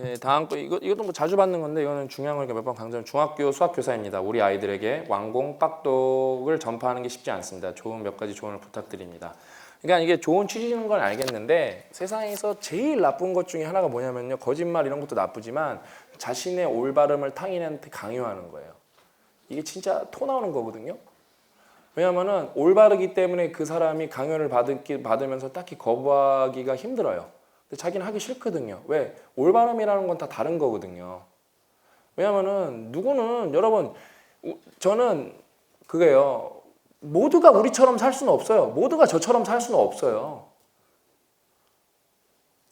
네, 다음 거 이것도 뭐 자주 받는 건데 이거는 중요한 거니까 몇 번 강조하면 중학교 수학 교사입니다. 우리 아이들에게 완공 빡독을 전파하는 게 쉽지 않습니다. 좋은 몇 가지 조언을 부탁드립니다. 그러니까 이게 좋은 취지인 건 알겠는데 세상에서 제일 나쁜 것 중에 하나가 뭐냐면요. 거짓말 이런 것도 나쁘지만 자신의 올바름을 타인한테 강요하는 거예요. 이게 진짜 토 나오는 거거든요. 왜냐면은 올바르기 때문에 그 사람이 강요를 받으면서 딱히 거부하기가 힘들어요. 근데 자기는 하기 싫거든요. 왜? 올바름이라는 건 다 다른 거거든요. 왜냐면은 누구는 여러분 저는 그게요. 모두가 우리처럼 살 수는 없어요. 모두가 저처럼 살 수는 없어요.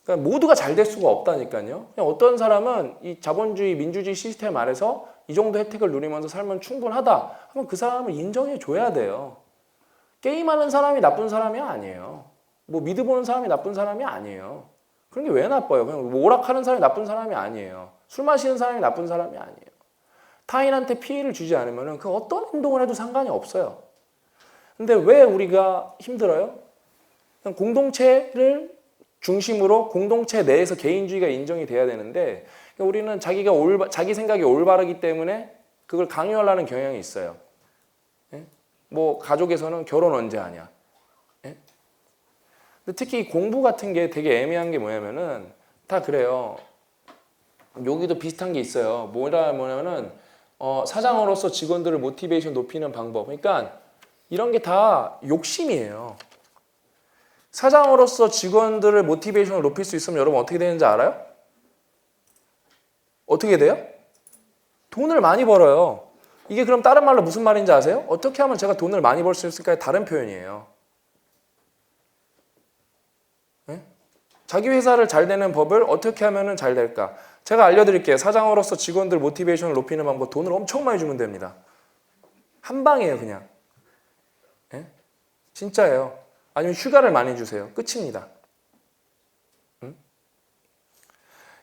그러니까 모두가 잘 될 수가 없다니까요. 그냥 어떤 사람은 이 자본주의, 민주주의 시스템 아래서 이 정도 혜택을 누리면서 살면 충분하다 하면 그 사람을 인정해 줘야 돼요. 게임하는 사람이 나쁜 사람이 아니에요. 뭐 미드 보는 사람이 나쁜 사람이 아니에요. 그런 게 왜 나빠요? 그냥 뭐 오락하는 사람이 나쁜 사람이 아니에요. 술 마시는 사람이 나쁜 사람이 아니에요. 타인한테 피해를 주지 않으면 그 어떤 행동을 해도 상관이 없어요. 근데 왜 우리가 힘들어요? 그냥 공동체를 중심으로 공동체 내에서 개인주의가 인정이 돼야 되는데 우리는 자기 생각이 올바르기 때문에 그걸 강요하려는 경향이 있어요. 예? 뭐 가족에서는 결혼 언제 하냐? 예? 근데 특히 공부 같은 게 되게 애매한 게 뭐냐면은 다 그래요. 여기도 비슷한 게 있어요. 뭐냐면은 사장으로서 직원들을 모티베이션 높이는 방법. 그러니까 이런 게 다 욕심이에요. 사장으로서 직원들을 모티베이션을 높일 수 있으면 여러분 어떻게 되는지 알아요? 어떻게 돼요? 돈을 많이 벌어요. 이게 그럼 다른 말로 무슨 말인지 아세요? 어떻게 하면 제가 돈을 많이 벌 수 있을까의 다른 표현이에요. 네? 자기 회사를 잘 되는 법을 어떻게 하면 잘 될까? 제가 알려드릴게요. 사장으로서 직원들 모티베이션을 높이는 방법 돈을 엄청 많이 주면 됩니다. 한 방이에요 그냥. 네? 진짜예요. 아니면 휴가를 많이 주세요. 끝입니다.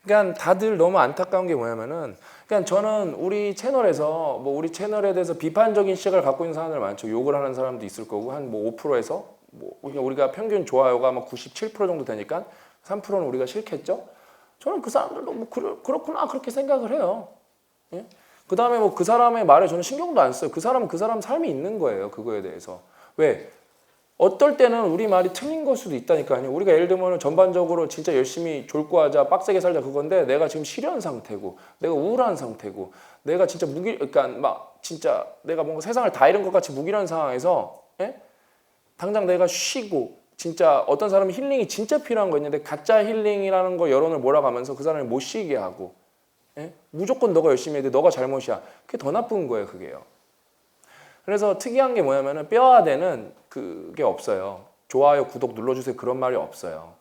그러니까 다들 너무 안타까운 게 뭐냐면은 그러니까 저는 우리 채널에서 뭐 우리 채널에 대해서 비판적인 시각을 갖고 있는 사람들 많죠. 욕을 하는 사람도 있을 거고 한 뭐 5%에서 뭐 우리가 평균 좋아요가 막 97% 정도 되니까 3%는 우리가 싫겠죠. 저는 그 사람들도 뭐 그렇구나 그렇게 생각을 해요. 예? 그 다음에 뭐 그 사람의 말에 저는 신경도 안 써요. 그 사람은 그 사람 삶이 있는 거예요. 그거에 대해서. 왜? 어떨 때는 우리 말이 틀린 걸 수도 있다니까요. 우리가 예를 들면 전반적으로 진짜 열심히 졸고하자, 빡세게 살자 그건데 내가 지금 실현 상태고, 내가 우울한 상태고, 내가 진짜 그러니까 막 진짜 내가 뭔가 세상을 다 잃은 것 같이 무기력한 상황에서, 예? 당장 내가 쉬고, 진짜 어떤 사람은 힐링이 진짜 필요한 거 있는데 가짜 힐링이라는 거 여론을 몰아가면서 그 사람을 못 쉬게 하고, 예? 무조건 너가 열심히 해야 돼, 너가 잘못이야. 그게 더 나쁜 거예요, 그게요. 그래서 특이한 게 뭐냐면은 뼈아대는 그게 없어요. 좋아요, 구독 눌러주세요 그런 말이 없어요.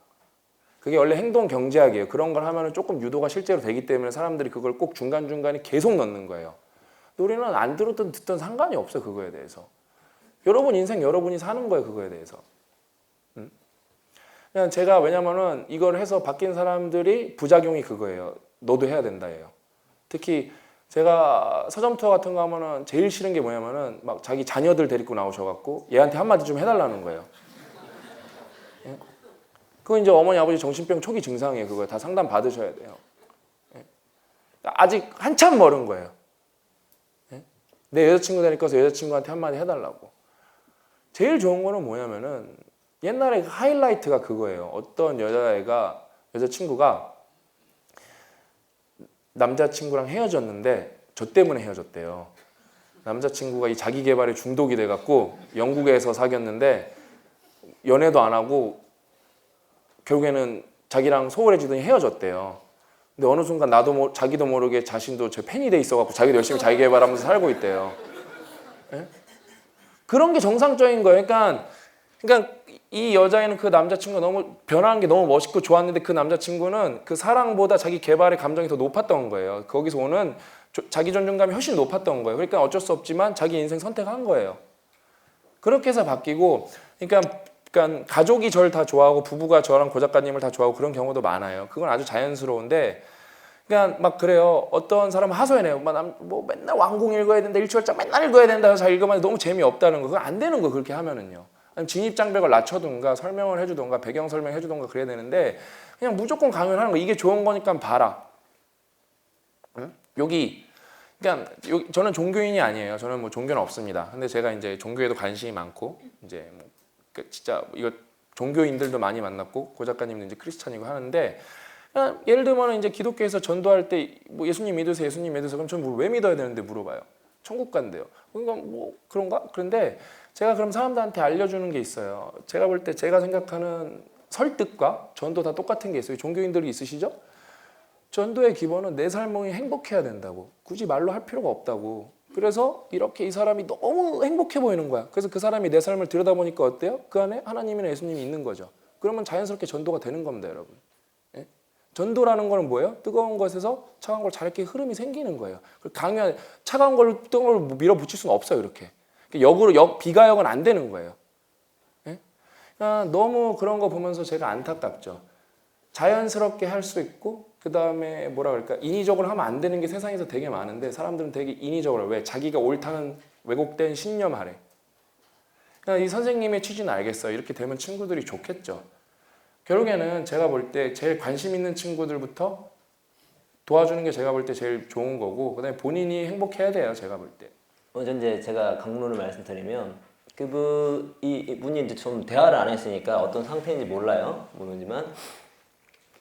그게 원래 행동 경제학이에요. 그런 걸 하면은 조금 유도가 실제로 되기 때문에 사람들이 그걸 꼭 중간중간에 계속 넣는 거예요. 우리는 안 들었든 듣든 상관이 없어요. 그거에 대해서. 여러분 인생 여러분이 사는 거예요. 그거에 대해서. 그냥 제가 왜냐면은 이걸 해서 바뀐 사람들이 부작용이 그거예요. 너도 해야 된다예요. 특히 제가 서점 투어 같은 거 하면은 제일 싫은 게 뭐냐면은 막 자기 자녀들 데리고 나오셔갖고 얘한테 한마디 좀 해달라는 거예요. 예? 그거 이제 어머니 아버지 정신병 초기 증상이에요. 그거 다 상담 받으셔야 돼요. 예? 아직 한참 멀은 거예요. 예? 내 여자친구 데리고서 여자친구한테 한마디 해달라고. 제일 좋은 거는 뭐냐면은 옛날에 하이라이트가 그거예요. 어떤 여자친구가 남자친구랑 헤어졌는데 저 때문에 헤어졌대요. 남자친구가 이 자기 개발에 중독이 돼갖고 영국에서 사귀었는데 연애도 안 하고 결국에는 자기랑 소홀해지더니 헤어졌대요. 근데 어느 순간 자기도 모르게 자신도 제 팬이 돼 있어갖고 자기도 열심히 자기 개발하면서 살고 있대요. 예? 그런 게 정상적인 거예요. 그러니까 이 여자애는 그 남자친구가 너무 변하는 게 너무 멋있고 좋았는데 그 남자친구는 그 사랑보다 자기 개발의 감정이 더 높았던 거예요. 거기서 오는 자기 존중감이 훨씬 높았던 거예요. 그러니까 어쩔 수 없지만 자기 인생 선택한 거예요. 그렇게 해서 바뀌고 그러니까 가족이 저를 다 좋아하고 부부가 저랑 고작가님을 다 좋아하고 그런 경우도 많아요. 그건 아주 자연스러운데 그러니까 막 그래요. 어떤 사람은 하소연해요. 뭐 맨날 왕공 읽어야 된다. 일주일장 맨날 읽어야 된다. 해서 잘 읽으면 너무 재미없다는 거. 그건 안 되는 거 그렇게 하면은요. 진입장벽을 낮춰둔가 설명을 해주던가 배경 설명해주던가 그래야 되는데 그냥 무조건 강요를 하는 거. 이게 좋은 거니까 봐라. 여기 그러니까 저는 종교인이 아니에요. 저는 뭐 종교는 없습니다. 근데 제가 이제 종교에도 관심이 많고 이제 뭐 진짜 이거 종교인들도 많이 만났고 고 작가님도 이제 크리스찬이고 하는데 그냥 예를 들면 이제 기독교에서 전도할 때 뭐 예수님 믿으세요, 예수님 믿으세요. 그럼 저는 왜 믿어야 되는데 물어봐요. 천국 간대요. 그러니까 뭐 그런가? 그런데 제가 그럼 사람들한테 알려주는 게 있어요. 제가 볼 때 제가 생각하는 설득과 전도 다 똑같은 게 있어요. 종교인들이 있으시죠? 전도의 기본은 내 삶이 행복해야 된다고. 굳이 말로 할 필요가 없다고. 그래서 이렇게 이 사람이 너무 행복해 보이는 거야. 그래서 그 사람이 내 삶을 들여다보니까 어때요? 그 안에 하나님이나 예수님이 있는 거죠. 그러면 자연스럽게 전도가 되는 겁니다, 여러분. 예? 전도라는 거는 뭐예요? 뜨거운 것에서 차가운 걸 잘 이렇게 흐름이 생기는 거예요. 강요한 차가운 걸 뜨거운 걸 밀어붙일 수는 없어요, 이렇게. 비가역은 안 되는 거예요. 예? 그러니까 너무 그런 거 보면서 제가 안타깝죠. 자연스럽게 할 수 있고 그 다음에 뭐라 그럴까 인위적으로 하면 안 되는 게 세상에서 되게 많은데 사람들은 되게 인위적으로 왜 자기가 옳다는 왜곡된 신념 아래. 그러니까 이 선생님의 취지는 알겠어요. 이렇게 되면 친구들이 좋겠죠. 결국에는 제가 볼 때 제일 관심 있는 친구들부터 도와주는 게 제가 볼 때 제일 좋은 거고 그다음에 본인이 행복해야 돼요. 제가 볼 때. 먼저 이제 제가 강론을 말씀드리면 이분이 이제 좀 대화를 안 했으니까 어떤 상태인지 모르지만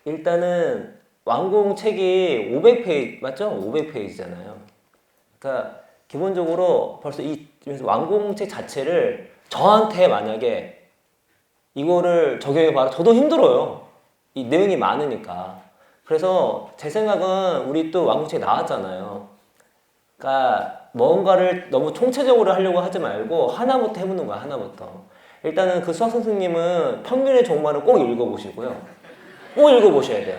일단은 완공책이 500페이지 맞죠? 500페이지잖아요. 그러니까 기본적으로 벌써 이 완공책 자체를 저한테 만약에 이거를 적용해봐라 저도 힘들어요. 이 내용이 많으니까. 그래서 제 생각은 우리 또 완공책 나왔잖아요. 그러니까 뭔가를 너무 총체적으로 하려고 하지 말고 하나부터 해보는 거야. 하나부터. 일단은 그 수학 선생님은 평균의 종말을 꼭 읽어보시고요. 꼭 읽어보셔야 돼요.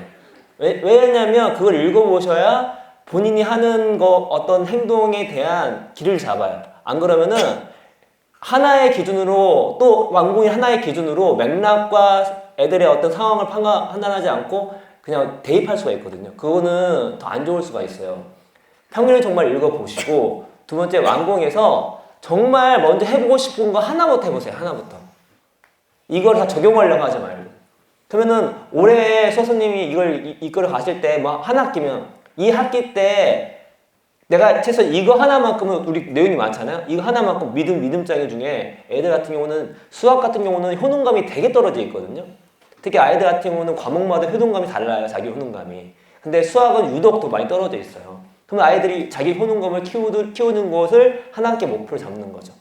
왜냐면 그걸 읽어보셔야 본인이 하는 어떤 행동에 대한 길을 잡아요. 안 그러면은 하나의 기준으로 또 완공이 하나의 기준으로 맥락과 애들의 어떤 상황을 판단하지 않고 그냥 대입할 수가 있거든요. 그거는 더 안 좋을 수가 있어요. 평균을 정말 읽어보시고 두 번째 완공에서 정말 먼저 해보고 싶은 거 하나부터 해보세요. 하나부터. 이걸 다 적용하려고 하지 말고. 그러면은 올해 선생님이 이걸 이끌어 가실 때 뭐 한 학기면 이 학기 때 내가 최소 이거 하나만큼은 우리 내용이 많잖아요. 이거 하나만큼 믿음장애 중에 애들 같은 경우는 수학 같은 경우는 효능감이 되게 떨어져 있거든요. 특히 아이들 같은 경우는 과목마다 효능감이 달라요. 자기 효능감이. 근데 수학은 유독 더 많이 떨어져 있어요. 그러면 아이들이 자기 효능감을 키우는 것을 한 학기 목표를 잡는 거죠.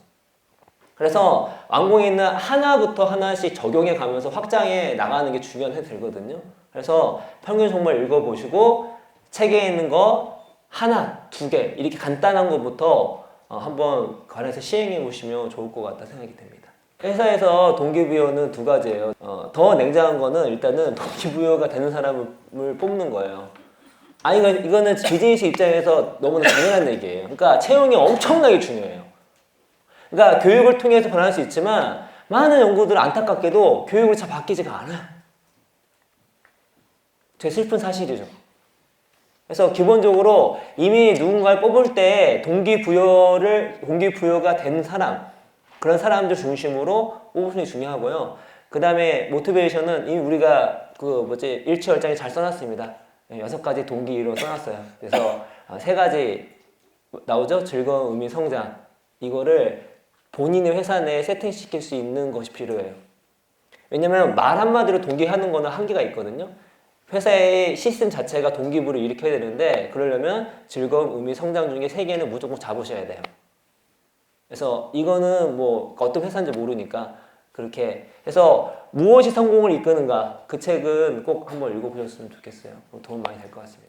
그래서 완공에 있는 하나부터 하나씩 적용해 가면서 확장해 나가는 게 중요한 되거든요. 그래서 평균 정말 읽어보시고 책에 있는 거 하나, 두 개 이렇게 간단한 것부터 한번 관해서 시행해 보시면 좋을 것 같다 생각이 됩니다. 회사에서 동기부여는 두 가지예요. 더 냉정한 거는 일단은 동기부여가 되는 사람을 뽑는 거예요. 아니 이거는 비즈니스 입장에서 너무나 당연한 얘기예요. 그러니까 채용이 엄청나게 중요해요. 그러니까 교육을 통해서 변할 수 있지만 많은 연구들 안타깝게도 교육을 잘 바뀌지가 않아요. 되게 슬픈 사실이죠. 그래서 기본적으로 이미 누군가를 뽑을 때 동기부여가 된 사람 그런 사람들 중심으로 뽑으시는 게 중요하고요. 그 다음에 모티베이션은 이미 우리가 일취월장에 잘 써놨습니다. 6가지 동기로 써놨어요. 그래서 3가지 나오죠? 즐거움, 의미, 성장. 이거를 본인의 회사 내에 세팅시킬 수 있는 것이 필요해요. 왜냐면 말 한마디로 동기하는 거는 한계가 있거든요. 회사의 시스템 자체가 동기부를 일으켜야 되는데 그러려면 즐거움, 의미, 성장 중에 3개는 무조건 잡으셔야 돼요. 그래서 이거는 뭐 어떤 회사인지 모르니까 그렇게 해서 무엇이 성공을 이끄는가 그 책은 꼭 한번 읽어보셨으면 좋겠어요. 도움 많이 될 것 같습니다.